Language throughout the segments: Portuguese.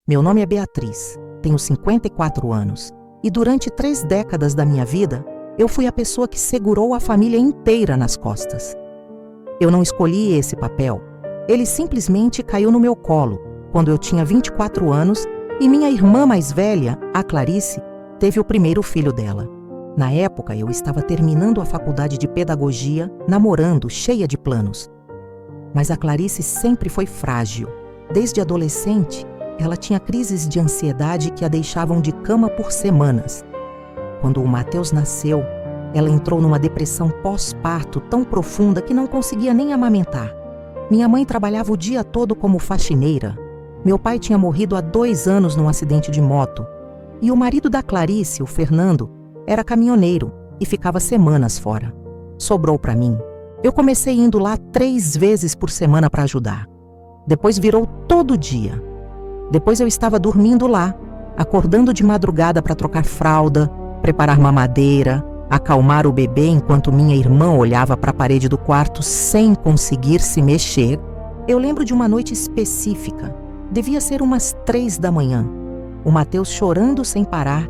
Meu nome é Beatriz, tenho 54 anos e durante 3 décadas da minha vida, eu fui a pessoa que segurou a família inteira nas costas. Eu não escolhi esse papel, ele simplesmente caiu no meu colo quando eu tinha 24 anos e minha irmã mais velha, a Clarice, teve o primeiro filho dela. Na época, eu estava terminando a faculdade de pedagogia, namorando, cheia de planos. Mas a Clarice sempre foi frágil. Desde adolescente, ela tinha crises de ansiedade que a deixavam de cama por semanas. Quando o Mateus nasceu, ela entrou numa depressão pós-parto tão profunda que não conseguia nem amamentar. Minha mãe trabalhava o dia todo como faxineira. Meu pai tinha morrido há 2 anos num acidente de moto. E o marido da Clarice, o Fernando, era caminhoneiro e ficava semanas fora. Sobrou para mim. Eu comecei indo lá 3 vezes por semana para ajudar. Depois virou todo dia. Depois eu estava dormindo lá, acordando de madrugada para trocar fralda, preparar mamadeira, acalmar o bebê enquanto minha irmã olhava para a parede do quarto sem conseguir se mexer. Eu lembro de uma noite específica. Devia ser umas 3 da manhã. O Mateus chorando sem parar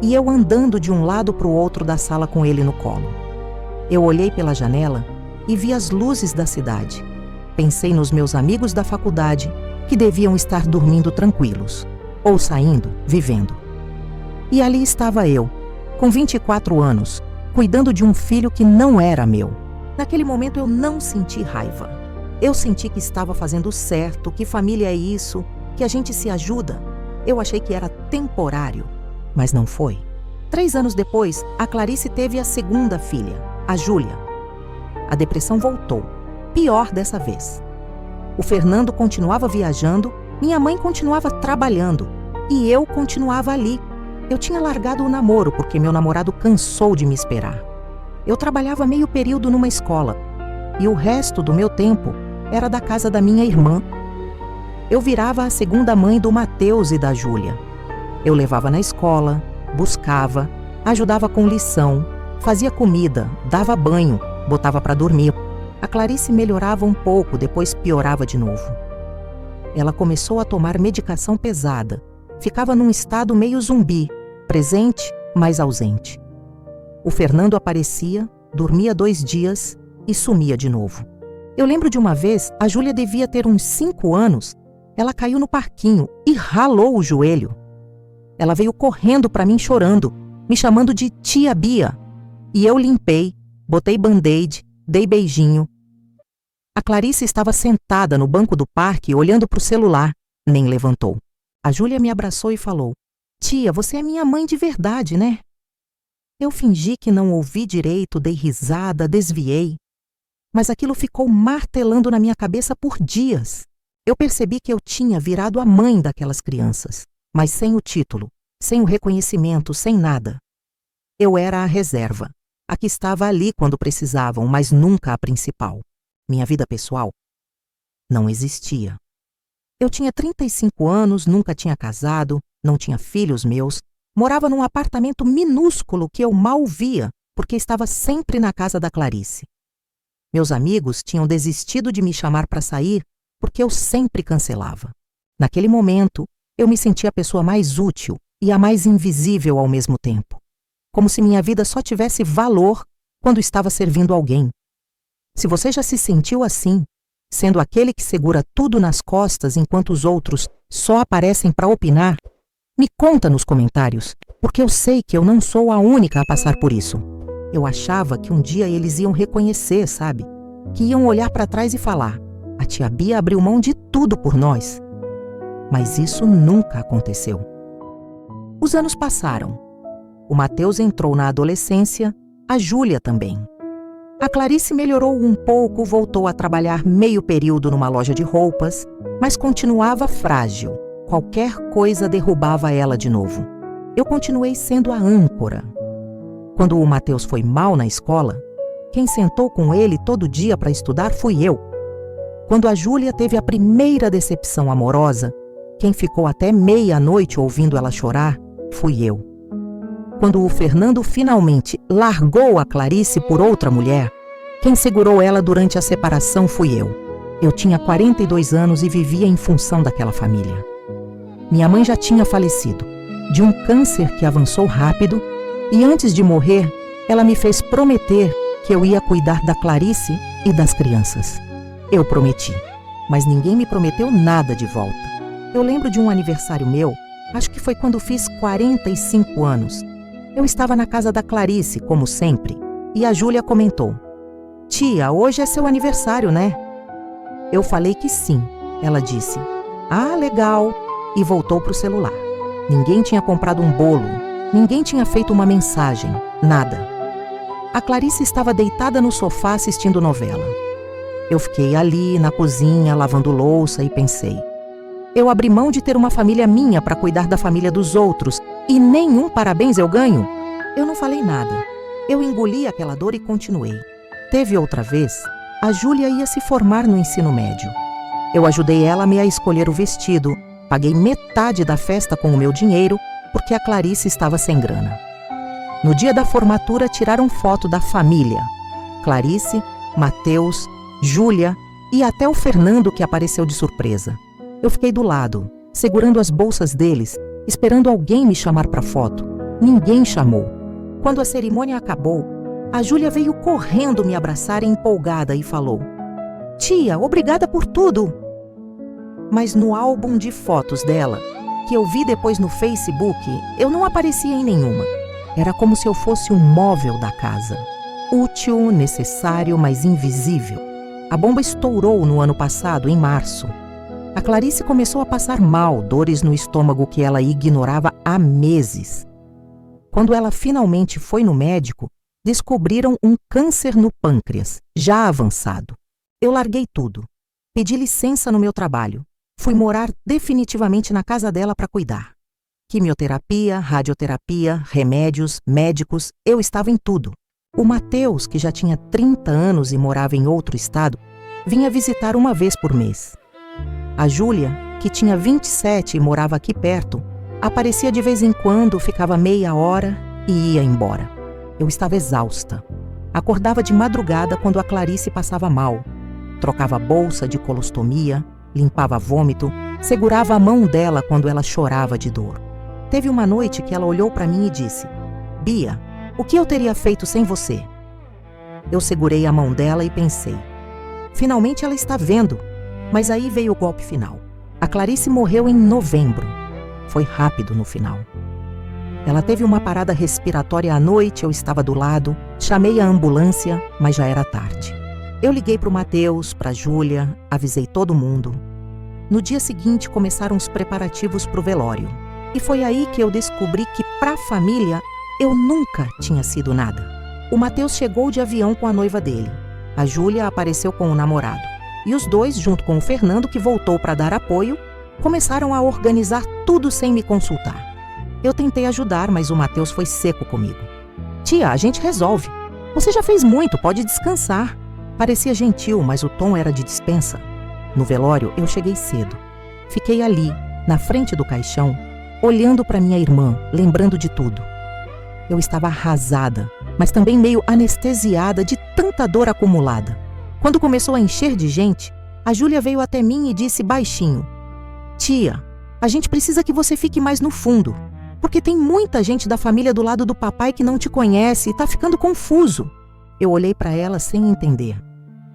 e eu andando de um lado para o outro da sala com ele no colo. Eu olhei pela janela e vi as luzes da cidade. Pensei nos meus amigos da faculdade que deviam estar dormindo tranquilos, ou saindo, vivendo. E ali estava eu, com 24 anos, cuidando de um filho que não era meu. Naquele momento eu não senti raiva. Eu senti que estava fazendo certo, que família é isso, que a gente se ajuda. Eu achei que era temporário, mas não foi. 3 anos depois, a Clarice teve a segunda filha, a Júlia. A depressão voltou, pior dessa vez. O Fernando continuava viajando, minha mãe continuava trabalhando e eu continuava ali. Eu tinha largado o namoro porque meu namorado cansou de me esperar. Eu trabalhava meio período numa escola e o resto do meu tempo era da casa da minha irmã. Eu virava a segunda mãe do Mateus e da Júlia. Eu levava na escola, buscava, ajudava com lição, fazia comida, dava banho, botava para dormir. A Clarice melhorava um pouco, depois piorava de novo. Ela começou a tomar medicação pesada. Ficava num estado meio zumbi, presente, mas ausente. O Fernando aparecia, dormia 2 dias e sumia de novo. Eu lembro de uma vez, a Júlia devia ter uns 5 anos, ela caiu no parquinho e ralou o joelho. Ela veio correndo para mim chorando, me chamando de tia Bia. E eu limpei, botei band-aid, dei beijinho. A Clarice estava sentada no banco do parque olhando para o celular, nem levantou. A Júlia me abraçou e falou: "Tia, você é minha mãe de verdade, né?" Eu fingi que não ouvi direito, dei risada, desviei. Mas aquilo ficou martelando na minha cabeça por dias. Eu percebi que eu tinha virado a mãe daquelas crianças, mas sem o título, sem o reconhecimento, sem nada. Eu era a reserva, a que estava ali quando precisavam, mas nunca a principal. Minha vida pessoal não existia. Eu tinha 35 anos, nunca tinha casado, não tinha filhos meus, morava num apartamento minúsculo que eu mal via, porque estava sempre na casa da Clarice. Meus amigos tinham desistido de me chamar para sair porque eu sempre cancelava. Naquele momento, eu me sentia a pessoa mais útil e a mais invisível ao mesmo tempo. Como se minha vida só tivesse valor quando estava servindo alguém. Se você já se sentiu assim, sendo aquele que segura tudo nas costas enquanto os outros só aparecem para opinar, me conta nos comentários, porque eu sei que eu não sou a única a passar por isso. Eu achava que um dia eles iam reconhecer, sabe? Que iam olhar para trás e falar: "A tia Bia abriu mão de tudo por nós." Mas isso nunca aconteceu. Os anos passaram. O Mateus entrou na adolescência, a Júlia também. A Clarice melhorou um pouco, voltou a trabalhar meio período numa loja de roupas, mas continuava frágil. Qualquer coisa derrubava ela de novo. Eu continuei sendo a âncora. Quando o Mateus foi mal na escola, quem sentou com ele todo dia para estudar fui eu. Quando a Júlia teve a primeira decepção amorosa, quem ficou até meia-noite ouvindo ela chorar fui eu. Quando o Fernando finalmente largou a Clarice por outra mulher, quem segurou ela durante a separação fui eu. Eu tinha 42 anos e vivia em função daquela família. Minha mãe já tinha falecido, de um câncer que avançou rápido, e antes de morrer, ela me fez prometer que eu ia cuidar da Clarice e das crianças. Eu prometi, mas ninguém me prometeu nada de volta. Eu lembro de um aniversário meu, acho que foi quando fiz 45 anos. Eu estava na casa da Clarice, como sempre, e a Júlia comentou: "Tia, hoje é seu aniversário, né?" Eu falei que sim. Ela disse: "Ah, legal", e voltou para o celular. Ninguém tinha comprado um bolo, ninguém tinha feito uma mensagem, nada. A Clarice estava deitada no sofá assistindo novela. Eu fiquei ali, na cozinha, lavando louça e pensei: eu abri mão de ter uma família minha para cuidar da família dos outros e nenhum parabéns eu ganho? Eu não falei nada. Eu engoli aquela dor e continuei. Teve outra vez, a Júlia ia se formar no ensino médio. Eu ajudei ela a escolher o vestido, paguei metade da festa com o meu dinheiro, porque a Clarice estava sem grana. No dia da formatura, tiraram foto da família. Clarice, Mateus, Júlia e até o Fernando, que apareceu de surpresa. Eu fiquei do lado, segurando as bolsas deles, esperando alguém me chamar para foto. Ninguém chamou. Quando a cerimônia acabou, a Júlia veio correndo me abraçar empolgada e falou: "Tia, obrigada por tudo." Mas no álbum de fotos dela, que eu vi depois no Facebook, eu não aparecia em nenhuma. Era como se eu fosse um móvel da casa. Útil, necessário, mas invisível. A bomba estourou no ano passado, em março. A Clarice começou a passar mal, dores no estômago que ela ignorava há meses. Quando ela finalmente foi no médico, descobriram um câncer no pâncreas, já avançado. Eu larguei tudo. Pedi licença no meu trabalho. Fui morar definitivamente na casa dela para cuidar. Quimioterapia, radioterapia, remédios, médicos, eu estava em tudo. O Mateus, que já tinha 30 anos e morava em outro estado, vinha visitar uma vez por mês. A Júlia, que tinha 27 e morava aqui perto, aparecia de vez em quando, ficava meia hora e ia embora. Eu estava exausta. Acordava de madrugada quando a Clarice passava mal. Trocava a bolsa de colostomia, limpava vômito, segurava a mão dela quando ela chorava de dor. Teve uma noite que ela olhou para mim e disse: "Bia, o que eu teria feito sem você?" Eu segurei a mão dela e pensei: finalmente ela está vendo. Mas aí veio o golpe final. A Clarice morreu em novembro. Foi rápido no final. Ela teve uma parada respiratória à noite, eu estava do lado, chamei a ambulância, mas já era tarde. Eu liguei para o Mateus, para a Júlia, avisei todo mundo. No dia seguinte começaram os preparativos para o velório. E foi aí que eu descobri que, para a família, eu nunca tinha sido nada. O Mateus chegou de avião com a noiva dele. A Júlia apareceu com o namorado. E os dois, junto com o Fernando, que voltou para dar apoio, começaram a organizar tudo sem me consultar. Eu tentei ajudar, mas o Mateus foi seco comigo. "Tia, a gente resolve. Você já fez muito, pode descansar." Parecia gentil, mas o tom era de dispensa. No velório, eu cheguei cedo. Fiquei ali, na frente do caixão, olhando para minha irmã, lembrando de tudo. Eu estava arrasada, mas também meio anestesiada de tanta dor acumulada. Quando começou a encher de gente, a Júlia veio até mim e disse baixinho: "Tia, a gente precisa que você fique mais no fundo, porque tem muita gente da família do lado do papai que não te conhece e tá ficando confuso." Eu olhei para ela sem entender.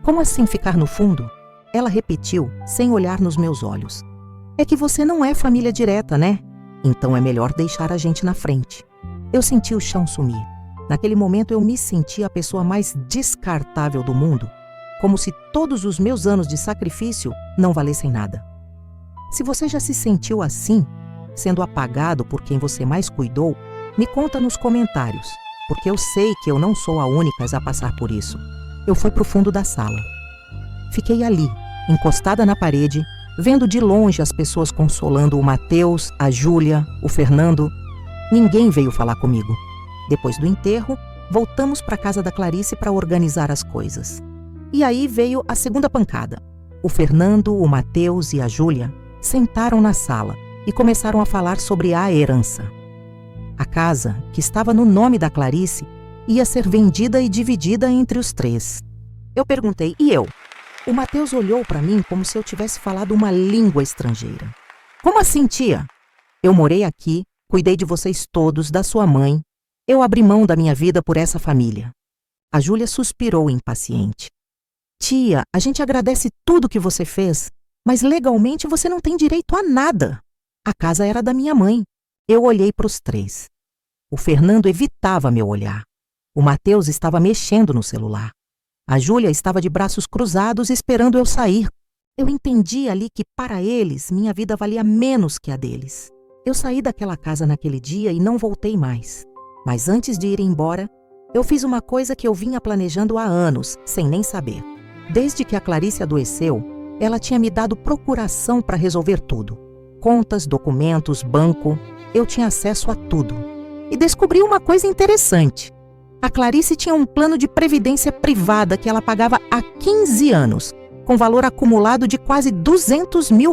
"Como assim ficar no fundo?" Ela repetiu, sem olhar nos meus olhos: "É que você não é família direta, né? Então é melhor deixar a gente na frente." Eu senti o chão sumir. Naquele momento eu me senti a pessoa mais descartável do mundo, como se todos os meus anos de sacrifício não valessem nada. Se você já se sentiu assim, sendo apagado por quem você mais cuidou, me conta nos comentários, porque eu sei que eu não sou a única a passar por isso. Eu fui para o fundo da sala. Fiquei ali, encostada na parede, vendo de longe as pessoas consolando o Mateus, a Júlia, o Fernando. Ninguém veio falar comigo. Depois do enterro, voltamos para a casa da Clarice para organizar as coisas. E aí veio a segunda pancada. O Fernando, o Mateus e a Júlia sentaram na sala e começaram a falar sobre a herança. A casa, que estava no nome da Clarice, ia ser vendida e dividida entre os três. Eu perguntei: "E eu?" O Mateus olhou para mim como se eu tivesse falado uma língua estrangeira. "Como assim, tia? Eu morei aqui, cuidei de vocês todos, da sua mãe. Eu abri mão da minha vida por essa família. A Júlia suspirou impaciente. Tia, a gente agradece tudo que você fez, mas legalmente você não tem direito a nada. A casa era da minha mãe. Eu olhei para os três. O Fernando evitava meu olhar. O Matheus estava mexendo no celular. A Júlia estava de braços cruzados esperando eu sair. Eu entendi ali que, para eles, minha vida valia menos que a deles. Eu saí daquela casa naquele dia e não voltei mais. Mas antes de ir embora, eu fiz uma coisa que eu vinha planejando há anos, sem nem saber. Desde que a Clarice adoeceu, ela tinha me dado procuração para resolver tudo. Contas, documentos, banco, eu tinha acesso a tudo. E descobri uma coisa interessante. A Clarice tinha um plano de previdência privada que ela pagava há 15 anos, com valor acumulado de quase R$200 mil.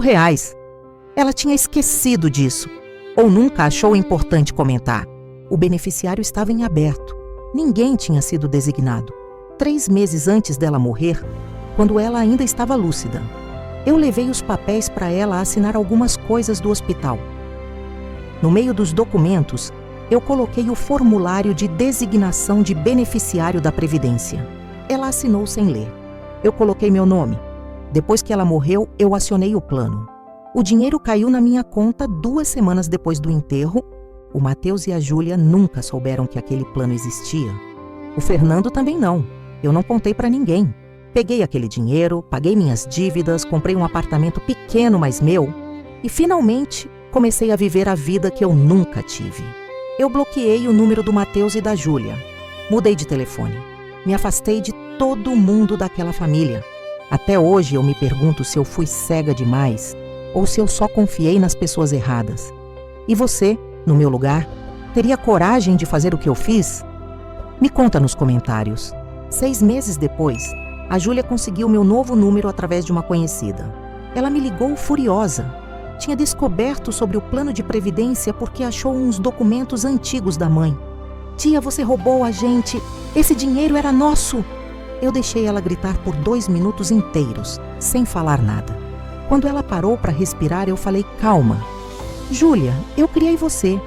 Ela tinha esquecido disso, ou nunca achou importante comentar. O beneficiário estava em aberto. Ninguém tinha sido designado. 3 meses antes dela morrer, quando ela ainda estava lúcida, eu levei os papéis para ela assinar algumas coisas do hospital. No meio dos documentos, eu coloquei o formulário de designação de beneficiário da Previdência. Ela assinou sem ler. Eu coloquei meu nome. Depois que ela morreu, eu acionei o plano. O dinheiro caiu na minha conta 2 semanas depois do enterro. O Matheus e a Júlia nunca souberam que aquele plano existia. O Fernando também não. Eu não contei para ninguém. Peguei aquele dinheiro, paguei minhas dívidas, comprei um apartamento pequeno, mas meu, e finalmente comecei a viver a vida que eu nunca tive. Eu bloqueei o número do Matheus e da Júlia. Mudei de telefone. Me afastei de todo mundo daquela família. Até hoje eu me pergunto se eu fui cega demais ou se eu só confiei nas pessoas erradas. E você, no meu lugar, teria coragem de fazer o que eu fiz? Me conta nos comentários. 6 meses depois, a Júlia conseguiu meu novo número através de uma conhecida. Ela me ligou furiosa. Tinha descoberto sobre o plano de previdência porque achou uns documentos antigos da mãe. Tia, você roubou a gente. Esse dinheiro era nosso. Eu deixei ela gritar por 2 minutos inteiros, sem falar nada. Quando ela parou para respirar, eu falei, calma. Júlia, eu criei você.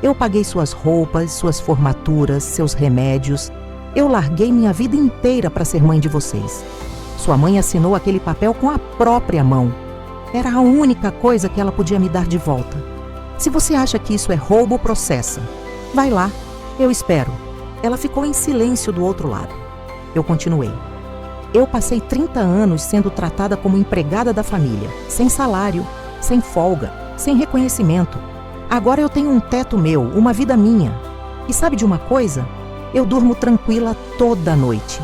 Eu paguei suas roupas, suas formaturas, seus remédios. Eu larguei minha vida inteira para ser mãe de vocês. Sua mãe assinou aquele papel com a própria mão. Era a única coisa que ela podia me dar de volta. Se você acha que isso é roubo, processa. Vai lá, eu espero. Ela ficou em silêncio do outro lado. Eu continuei. Eu passei 30 anos sendo tratada como empregada da família, sem salário, sem folga, sem reconhecimento. Agora eu tenho um teto meu, uma vida minha. E sabe de uma coisa? Eu durmo tranquila toda noite.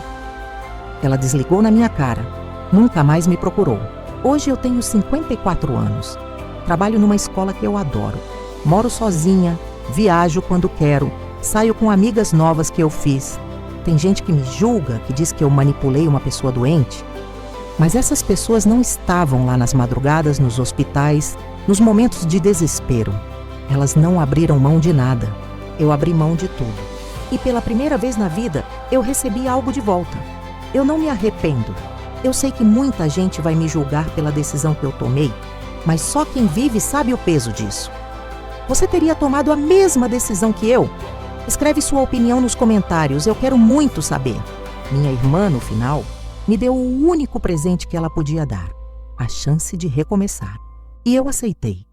Ela desligou na minha cara. Nunca mais me procurou. Hoje eu tenho 54 anos. Trabalho numa escola que eu adoro. Moro sozinha, viajo quando quero, saio com amigas novas que eu fiz. Tem gente que me julga, que diz que eu manipulei uma pessoa doente. Mas essas pessoas não estavam lá nas madrugadas, nos hospitais, nos momentos de desespero. Elas não abriram mão de nada. Eu abri mão de tudo. E pela primeira vez na vida, eu recebi algo de volta. Eu não me arrependo. Eu sei que muita gente vai me julgar pela decisão que eu tomei, mas só quem vive sabe o peso disso. Você teria tomado a mesma decisão que eu? Escreve sua opinião nos comentários, eu quero muito saber. Minha irmã, no final, me deu o único presente que ela podia dar, a chance de recomeçar. E eu aceitei.